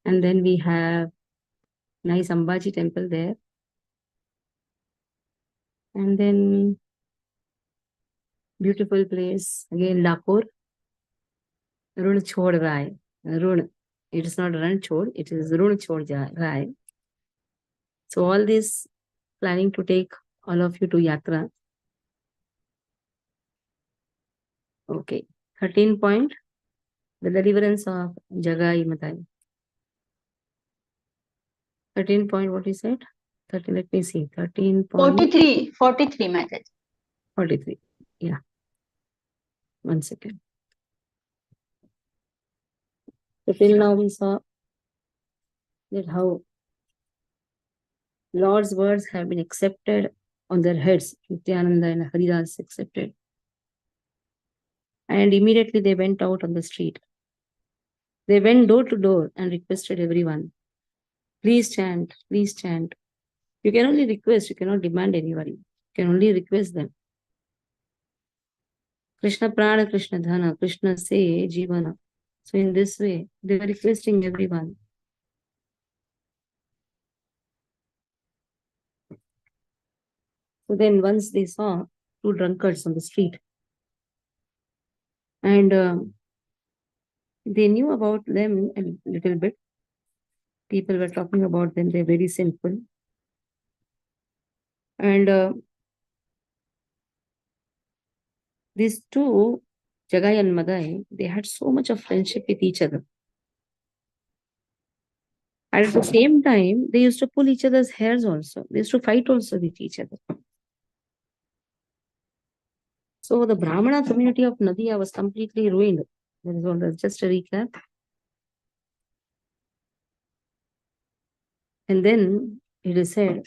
And then we have nice Ambaji temple there. And then beautiful place, again Lapur. Run Chod Rai. Run. It is not Run Chod, it is Run Chod Rai. So all this planning to take all of you to Yatra. Okay. 13 point. The deliverance of Jagai Matai. 13 point, what is it? 13, let me see. 13 point. 43 Mataji. 43. Yeah. 1 second. So till now we saw that how Lord's words have been accepted on their heads. Nityananda and Haridas accepted. And immediately they went out on the street. They went door to door and requested everyone, please chant, please chant. You can only request, you cannot demand anybody. You can only request them. Krishna Prana, Krishna Dhana, Krishna Se Jivana. So in this way, they were requesting everyone. So then once they saw two drunkards on the street, and they knew about them a little bit. People were talking about them, they're very sinful. And these two, Jagai and Madai, they had so much of friendship with each other. And at the same time, they used to pull each other's hairs also. They used to fight also with each other. So the Brahmana community of Madhya was completely ruined. That is all, just a recap. And then it is said,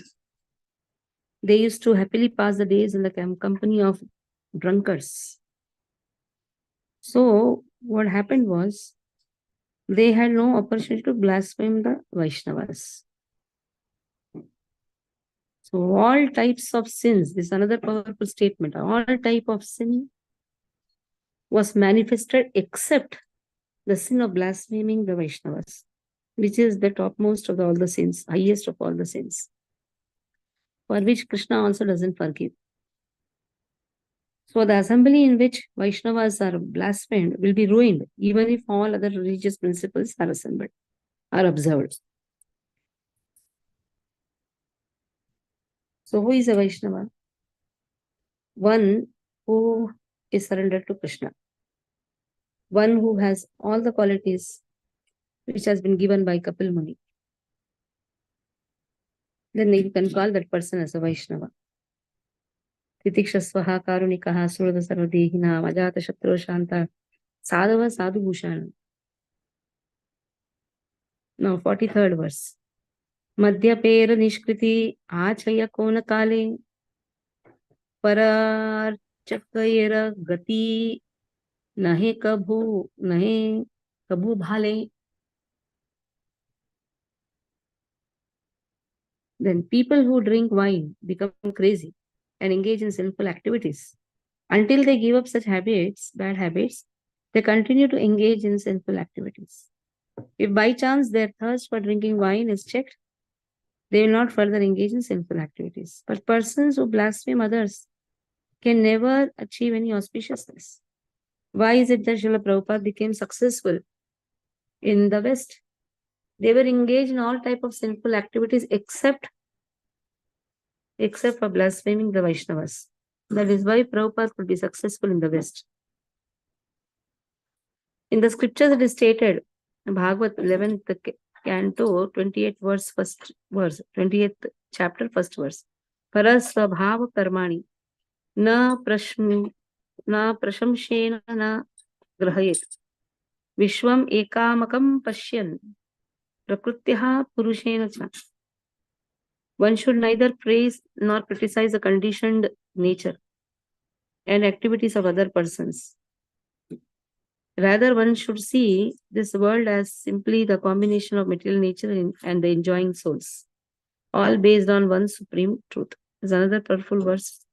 they used to happily pass the days in the company of drunkards. So what happened was, they had no opportunity to blaspheme the Vaishnavas. So all types of sins, this is another powerful statement, all type of sin was manifested except the sin of blaspheming the Vaishnavas, which is the topmost of all the sins, highest of all the sins, for which Krishna also doesn't forgive. So the assembly in which Vaishnavas are blasphemed will be ruined, even if all other religious principles are assembled, are observed. So who is a Vaishnava? One who is surrendered to Krishna. One who has all the qualities which has been given by Kapil Muni. Then you can call that person as a Vaishnava. Titikshasvaha karunikaha surda sarvadehina ajata shatru shanta sadhava sadhu bhushana. Now 43rd verse. Madhya pera nishkriti achaya kona kale pararchakayera gati nahe kabhu bhale. Then people who drink wine become crazy and engage in sinful activities. Until they give up such habits, bad habits, they continue to engage in sinful activities. If by chance their thirst for drinking wine is checked, they will not further engage in sinful activities. But persons who blaspheme others can never achieve any auspiciousness. Why is it that Srila Prabhupada became successful in the West? They were engaged in all type of sinful activities except for blaspheming the Vaishnavas. That is why Prabhupada could be successful in the West. In the scriptures it is stated, Bhagavat 11th canto, 28th verse, first verse, 28th chapter, first verse. Parasvabhava karmani na prashamshena na grahayet vishwam ekamakam pashyan prakrutyaha purushena cha. One should neither praise nor criticize the conditioned nature and activities of other persons. Rather, one should see this world as simply the combination of material nature and the enjoying souls, all based on one supreme truth. There's another powerful verse.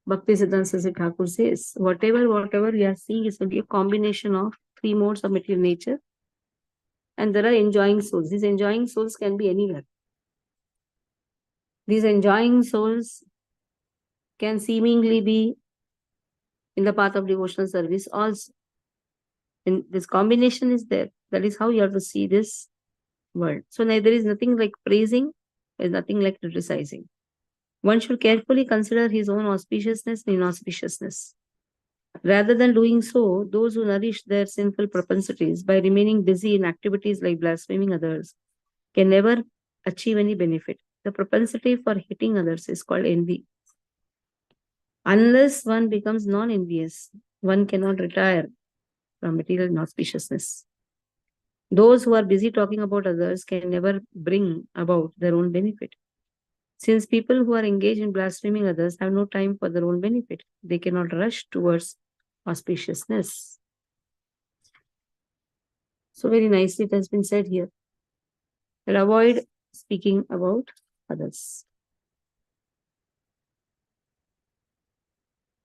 Bhakti Siddhanta Saraswati Thakur says, whatever we are seeing is only a combination of three modes of material nature And there are enjoying souls. These enjoying souls can be anywhere. These enjoying souls can seemingly be in the path of devotional service also. And this combination is there. That is how you have to see this world. So there is nothing like praising, there is nothing like criticizing. One should carefully consider his own auspiciousness and inauspiciousness. Rather than doing so, those who nourish their sinful propensities by remaining busy in activities like blaspheming others can never achieve any benefit. The propensity for hating others is called envy. Unless one becomes non envious, one cannot retire from material inauspiciousness. Those who are busy talking about others can never bring about their own benefit. Since people who are engaged in blaspheming others have no time for their own benefit, they cannot rush towards auspiciousness. So, very nicely, it has been said here that avoid speaking about others.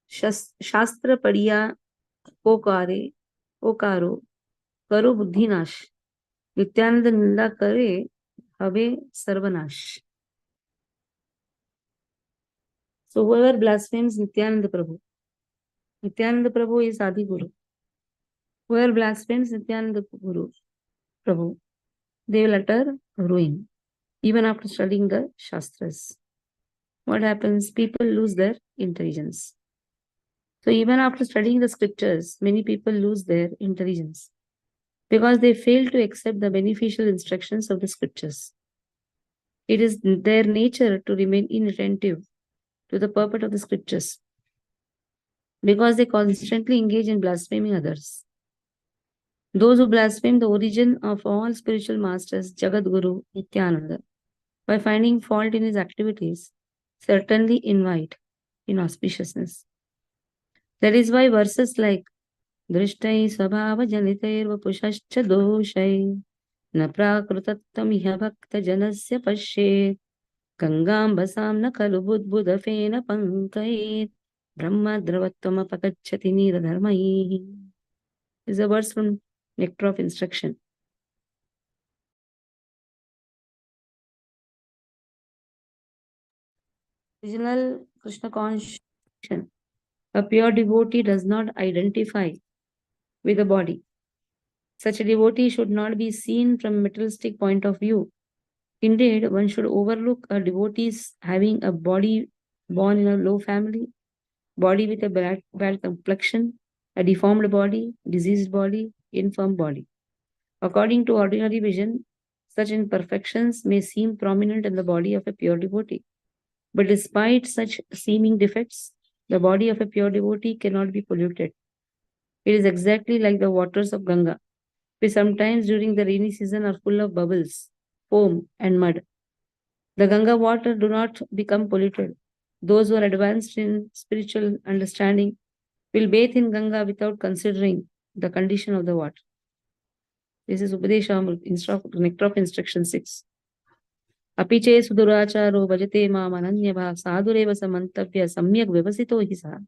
Shastra padiya pokare, pokaro, karo buddhinash. Nityananda ninda kare, have sarvanash. So whoever blasphemes Nityananda Prabhu is Adi Guru. Whoever blasphemes Nityananda Prabhu, they will utter ruin, even after studying the Shastras. What happens? People lose their intelligence. So even after studying the scriptures, many people lose their intelligence because they fail to accept the beneficial instructions of the scriptures. It is their nature to remain inattentive to the purport of the scriptures because they constantly engage in blaspheming others. Those who blaspheme the origin of all spiritual masters, Jagat Guru Nityananda, by finding fault in his activities, certainly invite inauspiciousness. That is why verses like Drishtai Svabhava Janitair Vapushascha Doshai Na Prakrutattam Iha Bhakta Janasya Pashet Gangam Basam Na Kalu Budbuddha Fena Pankait Brahma Dravattvama Pakachati Nira Dharmai is a verse from Nectar of Instruction. Original Krishna consciousness. A pure devotee does not identify with the body. Such a devotee should not be seen from a materialistic point of view. Indeed, one should overlook a devotee's having a body born in a low family, body with a bad complexion, a deformed body, diseased body, infirm body. According to ordinary vision, such imperfections may seem prominent in the body of a pure devotee. But despite such seeming defects, the body of a pure devotee cannot be polluted. It is exactly like the waters of Ganga, which sometimes during the rainy season are full of bubbles, foam, and mud. The Ganga water do not become polluted. Those who are advanced in spiritual understanding will bathe in Ganga without considering the condition of the water. This is Upadesha Nectar of Instruction 6. Apiche suduracharo bhajate mam ananyabha sadureva samantavya samyak vyavasito hi sa.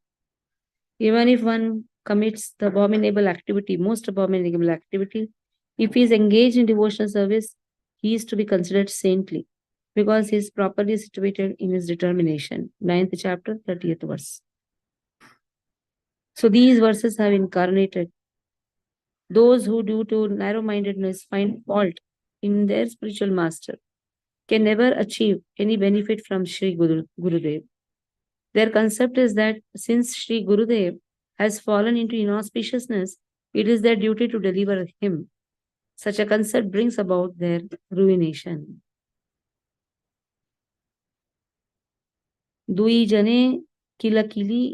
Even if one commits the abominable activity, most abominable activity, if he is engaged in devotional service, he is to be considered saintly because he is properly situated in his determination. 9th chapter, 30th verse. So these verses have incarnated those who, due to narrow-mindedness, find fault in their spiritual master can never achieve any benefit from Shri Gurudev. Their concept is that since Shri Gurudev has fallen into inauspiciousness, it is their duty to deliver him. Such a concept brings about their ruination. Dui jane kilakili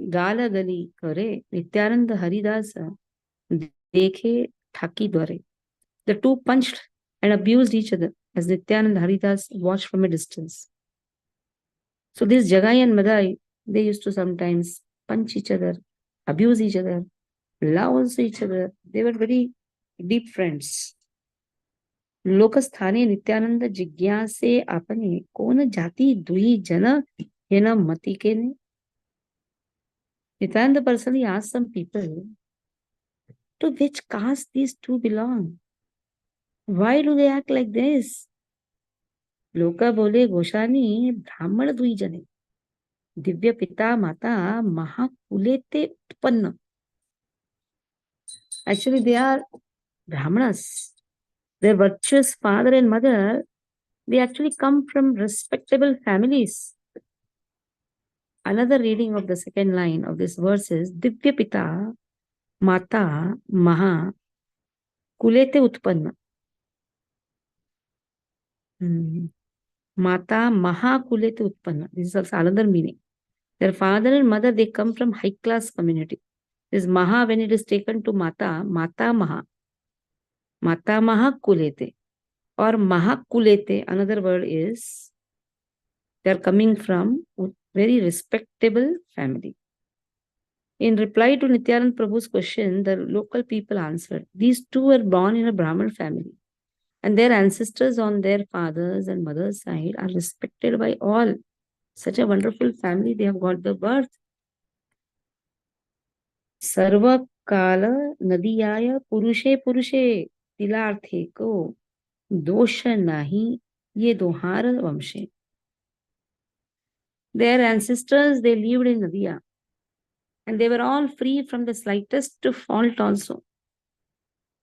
gala gali kare Nityananda Haridasa dekhe thaki dware. The two punched and abused each other as Nityananda Haridas watched from a distance. So this Jagai and Madhai, they used to sometimes punch each other, abuse each other, love also each other. They were very deep friends. लोकस्थाने Nityanand जिज्ञासे आपने कोण जाती दुई जन हेना मती के ने. Nityananda personally asked some people to which caste these two belong. Why do they act like this? लोक बोले गोशानी ब्राह्मण द्विजने दिव्य पिता माता महाकुले ते उत्पन्न. Actually, they are Brahmanas. Their virtuous father and mother, they actually come from respectable families. Another reading of the second line of this verse is Divya Pita Mata Maha Kulete Utpanna. Mata Maha Kulete Utpanna. This is also another meaning. Their father and mother, they come from high class community. This Maha, when it is taken to Mata, Mata Maha. Mata Maha Kulete. Or Maha Kulete, another word is they are coming from very respectable family. In reply to Nityanand Prabhu's question, the local people answered, these two were born in a Brahmin family, and their ancestors on their father's and mother's side are respected by all. Such a wonderful family, they have got the birth. Sarva Kala Nadiyaya Purushe Purushe Tilarthe Ko Dosha Nahi Ye Dohar Vamshe. Their ancestors, they lived in Nadiya, and they were all free from the slightest fault also.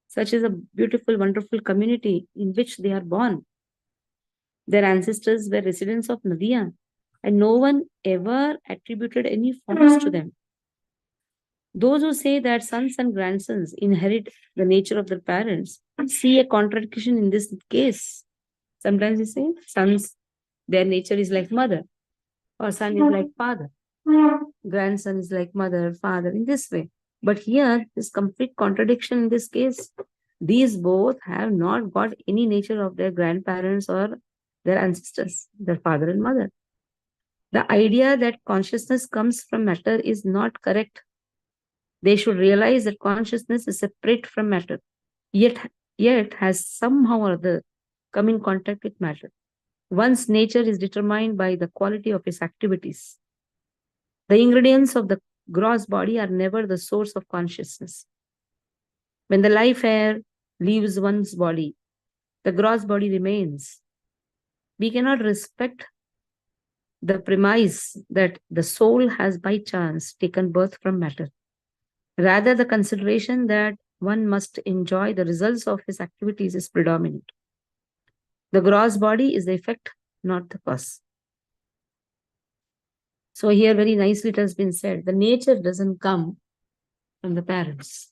Such is a beautiful, wonderful community in which they are born. Their ancestors were residents of Nadia, and no one ever attributed any faults to them. Those who say that sons and grandsons inherit the nature of their parents see a contradiction in this case. Sometimes they say sons, their nature is like mother, or son is like father, grandson is like mother, father, in this way. But here, this complete contradiction in this case. These both have not got any nature of their grandparents or their ancestors, their father and mother. The idea that consciousness comes from matter is not correct. They should realize that consciousness is separate from matter, yet has somehow or other come in contact with matter. One's nature is determined by the quality of his activities. The ingredients of the gross body are never the source of consciousness. When the life air leaves one's body, the gross body remains. We cannot respect the premise that the soul has by chance taken birth from matter. Rather, the consideration that one must enjoy the results of his activities is predominant. The gross body is the effect, not the cause. So here very nicely it has been said, the nature doesn't come from the parents.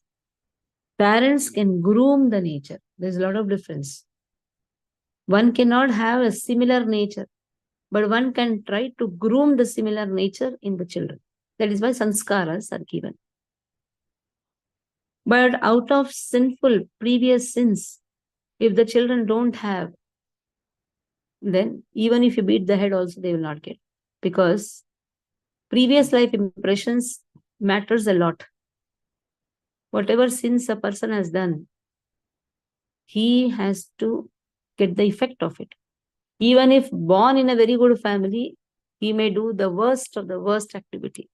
Parents can groom the nature. There's a lot of difference. One cannot have a similar nature, but one can try to groom the similar nature in the children. That is why sanskaras are given. But out of sinful previous sins, if the children don't have, then even if you beat the head also, they will not get. Because previous life impressions matters a lot. Whatever sins a person has done, he has to get the effect of it. Even if born in a very good family, he may do the worst of the worst activity.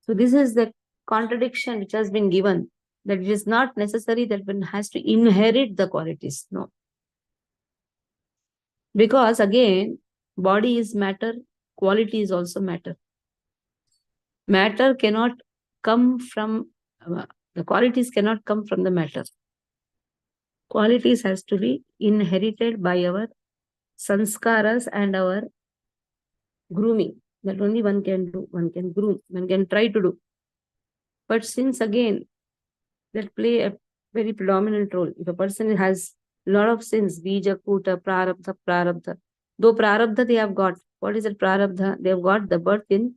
So this is the contradiction which has been given, that it is not necessary that one has to inherit the qualities. No. Because again, body is matter, quality is also matter. Matter cannot come from, the qualities cannot come from the matter. Qualities has to be inherited by our sanskaras and our grooming. That only one can do, one can groom, one can try to do. But since again, that play a very predominant role. If a person has a lot of sins, bija, kuta, prarabdha, prarabdha. Though prarabdha they have got, what is it prarabdha? They have got the birth in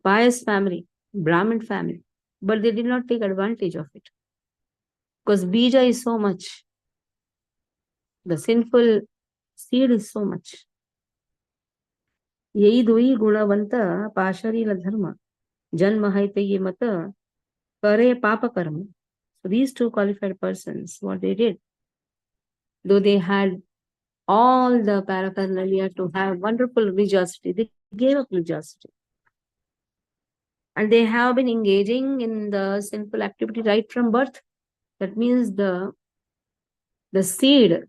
pious family, Brahmin family. But they did not take advantage of it. Because bija is so much. The sinful seed is so much. Yei dui gunavanta pasharila dharma. Janma haite ye mata kare papa karma. So these two qualified persons, what they did, though they had all the paraphernalia to have wonderful religiosity, they gave up religiosity. And they have been engaging in the sinful activity right from birth. That means the seed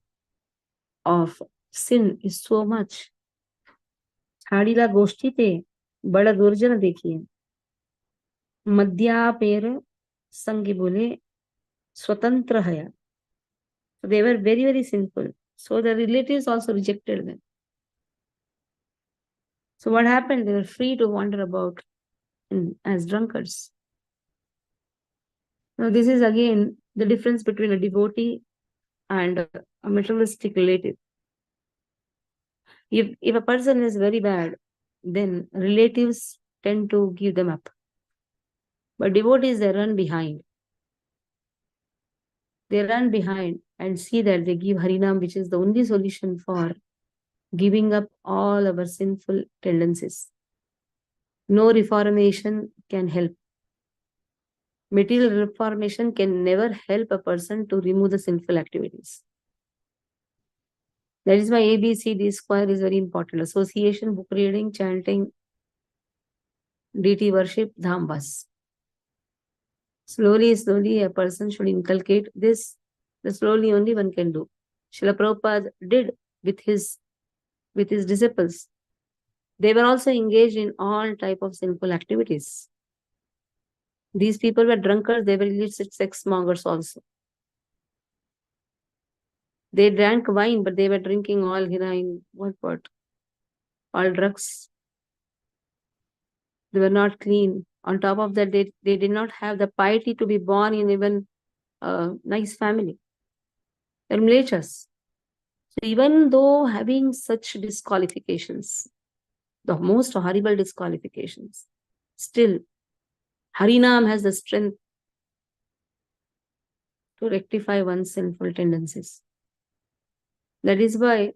of sin is so much. छाड़ीला गोष्ठीते बड़ा दुर्जन देखिए मध्या पेर संगी बोले स्वतंत्र है. So they were very, very sinful. So the relatives also rejected them. So what happened? They were free to wander about as drunkards. Now this is again the difference between a devotee and a materialistic relative. If a person is very bad, then relatives tend to give them up. But devotees, they run behind. They run behind and see that they give Harinam, which is the only solution for giving up all our sinful tendencies. No reformation can help. Material reformation can never help a person to remove the sinful activities. That is why ABCD square is very important. Association, book reading, chanting, deity worship, dhambas. Slowly, slowly, a person should inculcate this. The slowly only one can do. Srila Prabhupada did with his disciples. They were also engaged in all type of sinful activities. These people were drunkards. They were illicit sex mongers also. They drank wine, but they were drinking all heroin, what? All drugs. They were not clean. On top of that, they did not have the piety to be born in even a nice family. They're mlechas. So even though having such disqualifications, the most horrible disqualifications, still Harinam has the strength to rectify one's sinful tendencies. That is why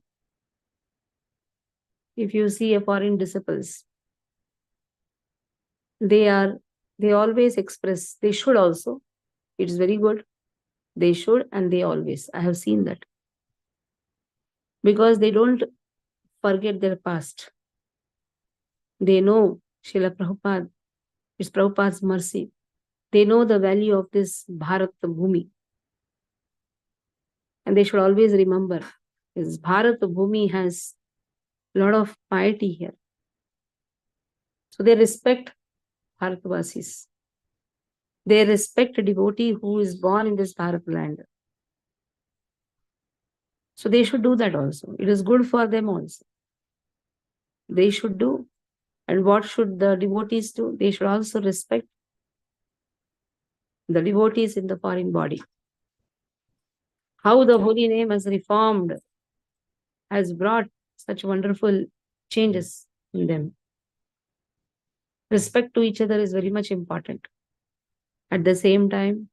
if you see a foreign disciples, they always express, they should also, it is very good, they should and they always, I have seen that. Because they don't forget their past. They know Srila Prabhupada, it's Prabhupada's mercy. They know the value of this Bharat Bhumi. And they should always remember, this Bharat Bhumi has a lot of piety here. So they respect Bharatvasis. They respect a devotee who is born in this Bharat land. So they should do that also. It is good for them also. They should do. And what should the devotees do? They should also respect the devotees in the foreign body. How the holy name has reformed, has brought such wonderful changes in them. Respect to each other is very much important. At the same time,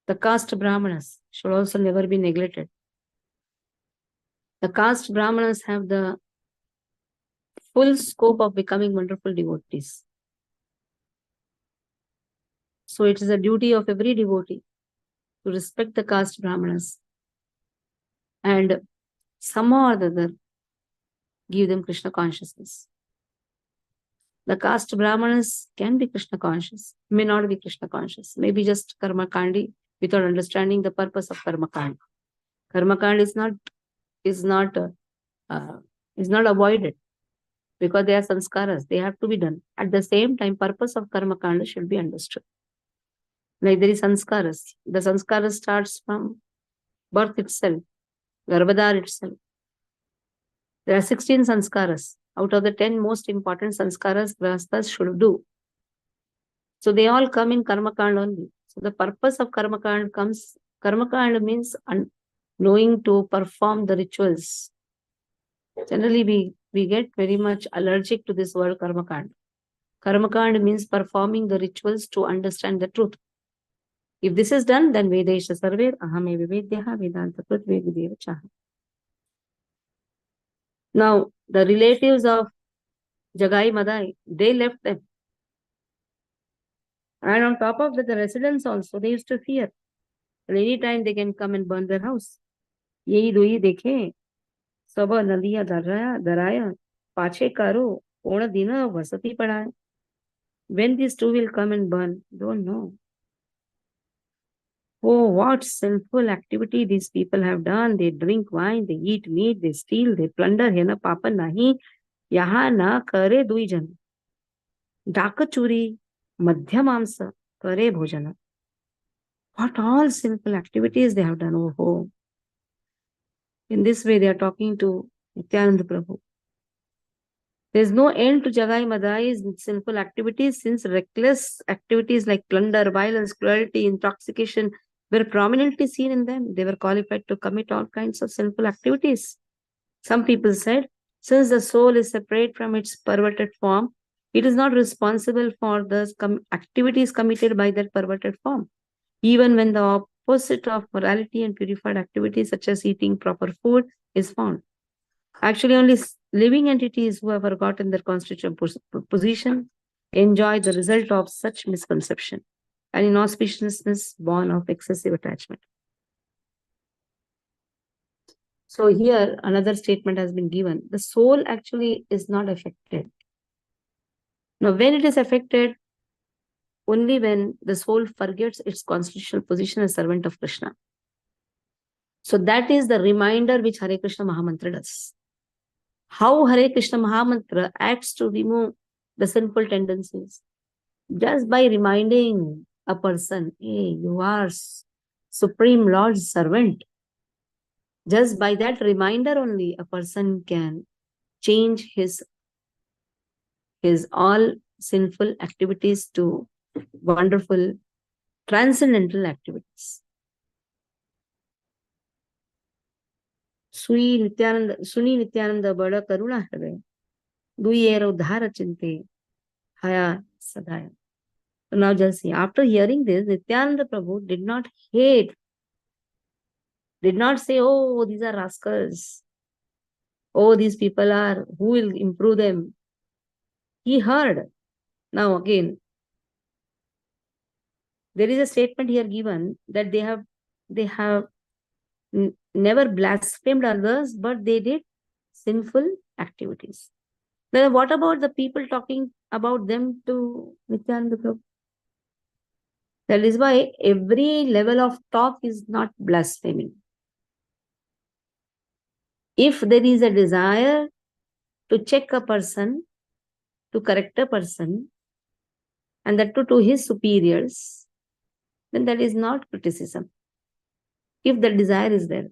the caste Brahmanas should also never be neglected. The caste Brahmanas have the full scope of becoming wonderful devotees. So it is a duty of every devotee to respect the caste Brahmanas and somehow or the other give them Krishna consciousness. The caste Brahmanas can be Krishna conscious, may not be Krishna conscious, maybe just Karma Kandi without understanding the purpose of Karma Kand. Karma Kand is not avoided because they are sanskaras, they have to be done. At the same time, purpose of Karma Kanda should be understood. Like there is sanskaras. The sanskaras starts from birth itself, Garbhadar itself. There are 16 sanskaras. Out of the 10 most important sanskaras, grahasthas should do. So they all come in Karma Kanda only. So the purpose of Karma Kanda comes, Karma Kanda means knowing to perform the rituals. Generally, we get very much allergic to this word Karma Kanda. Karma Kanda means performing the rituals to understand the truth. If this is done, then Vedesha Sarver Ahame Vivedyaha Vedanta Krit Vedideva Chaha. Now, the relatives of Jagai Madai, they left them. And on top of that, the residents also, they used to fear. And any time they can come and burn their house. Yehi doi dekhe, saba nadiya daraya, pache karo, ona dina vasati padaya. When these two will come and burn, don't know. Oh, what sinful activity these people have done. They drink wine, they eat meat, they steal, they plunder. हे ना पाप नाही यहाँ ना करे दुई जन. डाक चोरी, मध्य मांस, करे भोजन. What all sinful activities they have done. Oh, in this way they are talking to Nityananda Prabhu. There is no end to Jagai Madai's sinful activities since reckless activities like plunder, violence, cruelty, intoxication were prominently seen in them. They were qualified to commit all kinds of sinful activities. Some people said, since the soul is separate from its perverted form, it is not responsible for the activities committed by that perverted form. Even when the opposite of morality and purified activities such as eating proper food is found. Actually, only living entities who have forgotten their constitutional position enjoy the result of such misconception and inauspiciousness born of excessive attachment. So here another statement has been given. The soul actually is not affected. Now, when it is affected, only when the soul forgets its constitutional position as servant of Krishna. So that is the reminder which Hare Krishna Mahamantra does. How Hare Krishna Mahamantra acts to remove the sinful tendencies. Just by reminding a person, hey, you are Supreme Lord's servant. Just by that reminder only, a person can change his all sinful activities to wonderful transcendental activities. Suni Nityananda Bada Karuna Hare, Duyero Dhara Chinte, Haya Sadaya. So now just see, after hearing this, Nityananda Prabhu did not hate, did not say, oh, these are rascals. Oh, these people are, who will improve them? He heard. Now again, there is a statement here given that they have never blasphemed others, but they did sinful activities. Then what about the people talking about them to Nityananda Prabhu? That is why every level of talk is not blaspheming. If there is a desire to check a person, to correct a person, and that to his superiors, then that is not criticism. If the desire is there.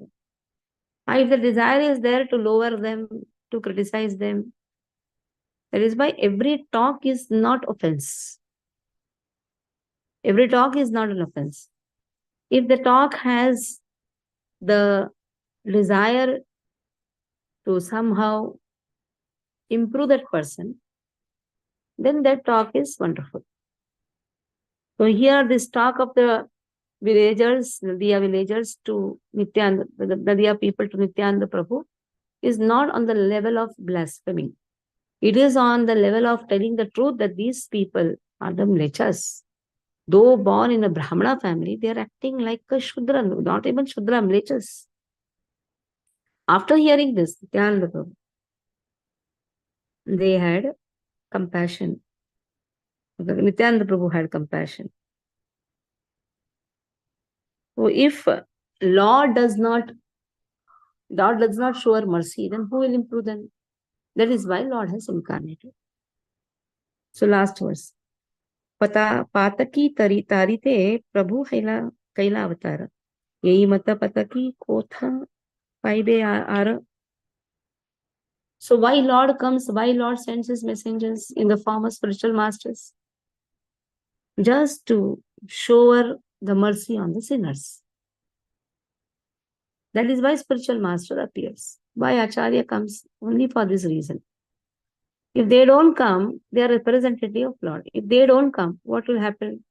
If the desire is there to lower them, to criticize them, that is why every talk is not offense. Every talk is not an offense. If the talk has the desire to somehow improve that person, then that talk is wonderful. So here this talk of the villagers, Madhya villagers to Nityananda, the Madhya people to Nityananda Prabhu is not on the level of blasphemy. It is on the level of telling the truth that these people are the mlechas. Though born in a Brahmana family, they are acting like a Shudra, not even Shudra, mlechas. After hearing this, Nityananda Prabhu, they had compassion. Nityananda Prabhu had compassion. So if Lord does not show her mercy, then who will improve them? That is why Lord has incarnated. So last verse. Pataki tarite Prabhu kaila avatara. Yei mata pataki kotha paide ara. So why Lord comes, why Lord sends his messengers in the form of spiritual masters? Just to shower the mercy on the sinners. That is why spiritual master appears. Why Acharya comes? Only for this reason. If they don't come, they are representative of Lord. If they don't come, what will happen?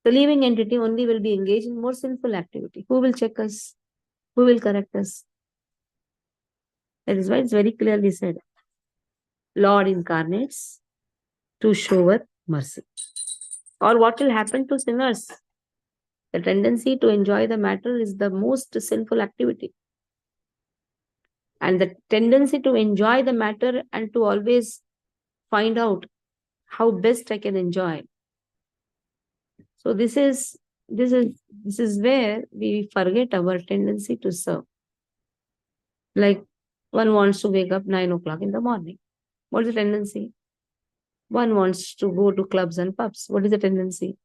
The living entity only will be engaged in more sinful activity. Who will check us? Who will correct us? That is why it's very clearly said. Lord incarnates to show mercy. Or what will happen to sinners? The tendency to enjoy the matter is the most sinful activity. And the tendency to enjoy the matter and to always find out how best I can enjoy. So this is where we forget our tendency to serve. Like one wants to wake up 9 o'clock in the morning. What is the tendency? One wants to go to clubs and pubs. What is the tendency?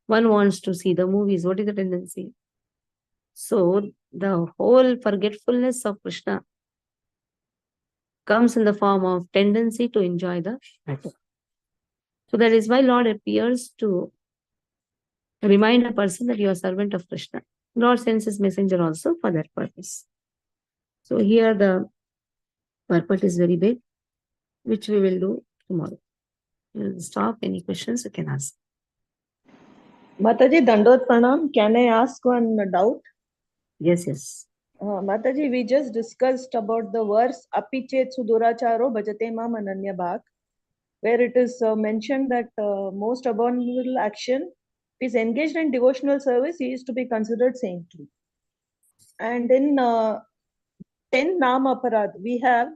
One wants to see the movies. What is the tendency? So the whole forgetfulness of Krishna comes in the form of tendency to enjoy the matter. So that is why Lord appears to remind a person that you are a servant of Krishna. Lord sends his messenger also for that purpose. So here the purport is very big, which we will do tomorrow. We'll stop. Any questions you can ask. Mataji, Dandot Pranam, can I ask one doubt? Yes, yes. Mataji, we just discussed about the verse Apichet Suduracharo Bhajate Mam Ananya Bhak, where it is mentioned that most abominable action is engaged in devotional service, he is to be considered saintly. And in 10 Nam Aparad, we have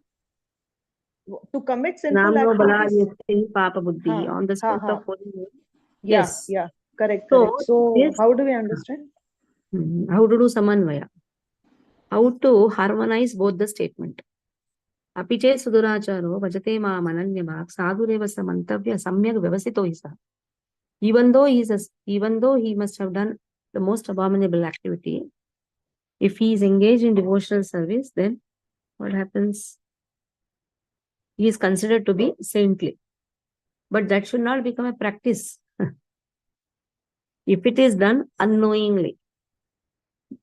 to commit sinful Namno bala activities. yasti papa buddhi on the strength of holy name. Yes. Yeah, correct. So, So, this, how do we understand? how to do samanvaya? How to harmonize both the statement. Apiche suduracharo bhajate ma mananyabhak sadhureva samantavya samyak vyavasito isa. Even though he must have done the most abominable activity, if he is engaged in devotional service, then what happens? He is considered to be saintly. But that should not become a practice. If it is done unknowingly,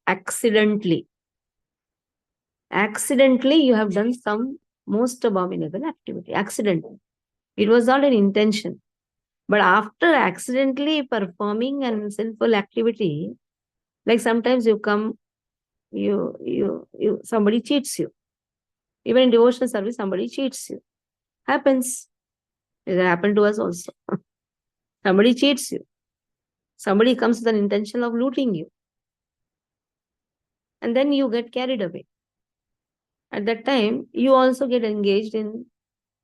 accidentally, you have done some most abominable activity. Accidentally. It was not an intention. But after accidentally performing an sinful activity, like sometimes you come, somebody cheats you. Even in devotional service, somebody cheats you. Happens. It happened to us also. Somebody cheats you. Somebody comes with an intention of looting you. And then you get carried away. At that time, you also get engaged in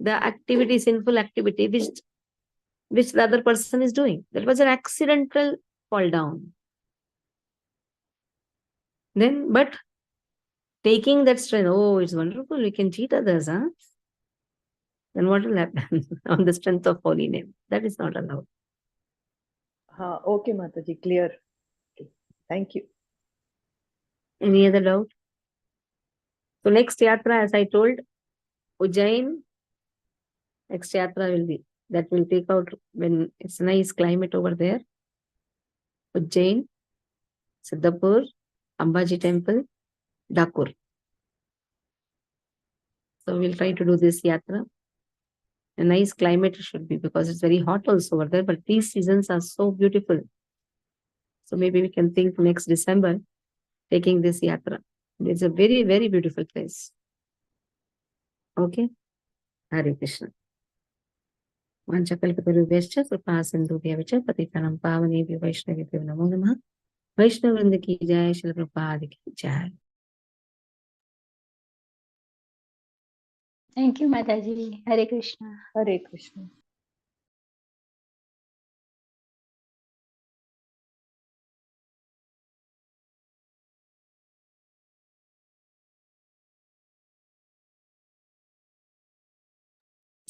the activity, sinful activity, which the other person is doing. That was an accidental fall down. Then, but taking that strength, oh, it's wonderful, we can cheat others, huh? Then what will happen on the strength of holy name? That is not allowed. Okay, Mataji, clear. Okay. Thank you. Any other doubt? So next yatra, as I told, Ujjain, next yatra will be, that will take out when it's nice climate over there. Ujjain, Siddhapur, Ambaji temple, Dakur. So we'll try to do this yatra. A nice climate should be, because it's very hot also over there, but these seasons are so beautiful. So maybe we can think next December, taking this yatra. It's a very, very beautiful place. Okay? Hare Krishna. Vanchakalpatarubhyascha कृपा सिंधुभ्यः च पतितानां पावनेभ्यो वैष्णवेभ्यो नमो नमः. वैष्णव वृंद की जय, श्रील प्रभुपाद की जय. Thank you, Mataji. Hare Krishna. Hare Krishna.